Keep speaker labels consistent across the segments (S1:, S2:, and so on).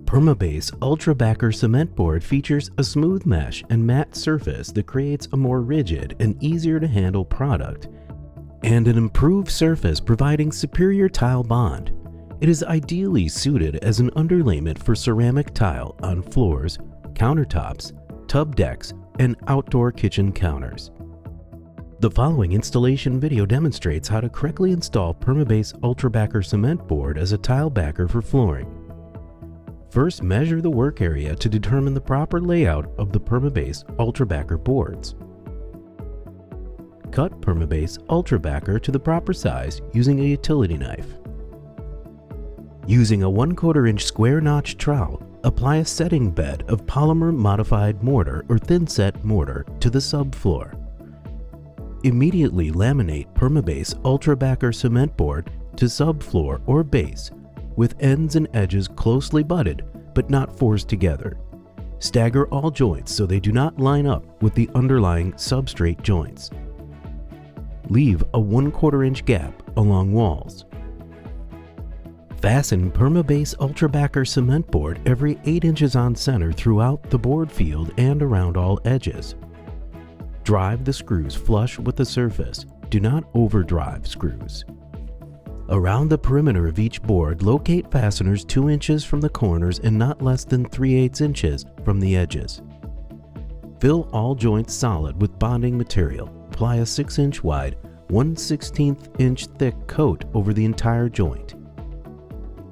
S1: PermaBASE UltraBacker Cement Board features a smooth mesh and matte surface that creates a more rigid and easier to handle product, and an improved surface providing superior tile bond. It is ideally suited as an underlayment for ceramic tile on floors, countertops, tub decks, and outdoor kitchen counters. The following installation video demonstrates how to correctly install PermaBASE UltraBacker Cement Board as a tile backer for flooring. First, measure the work area to determine the proper layout of the PermaBASE UltraBacker boards. Cut PermaBASE UltraBacker to the proper size using a utility knife. Using a 1/4 inch square notch trowel, apply a setting bed of polymer modified mortar or thin-set mortar to the subfloor. Immediately laminate PermaBASE UltraBacker Cement Board to subfloor or base, with ends and edges closely butted but not forced together. Stagger all joints so they do not line up with the underlying substrate joints. Leave a 1/4 inch gap along walls. Fasten PermaBASE UltraBacker Cement Board every 8 inches on center throughout the board field and around all edges. Drive the screws flush with the surface. Do not overdrive screws. Around the perimeter of each board, locate fasteners 2 inches from the corners and not less than 3/8 inches from the edges. Fill all joints solid with bonding material. Apply a 6 inch wide, 1/16 inch thick coat over the entire joint.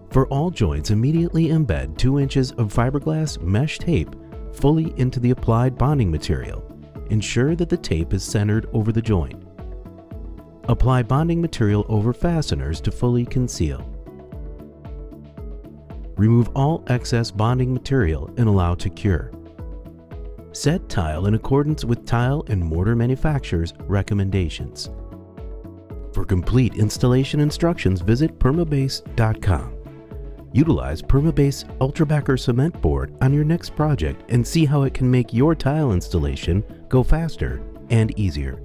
S1: For all joints, immediately embed 2 inches of fiberglass mesh tape fully into the applied bonding material. Ensure that the tape is centered over the joint. Apply bonding material over fasteners to fully conceal. Remove all excess bonding material and allow to cure. Set tile in accordance with tile and mortar manufacturer's recommendations. For complete installation instructions, visit PermaBASE.com. Utilize PermaBASE UltraBacker Cement Board on your next project and see how it can make your tile installation go faster and easier.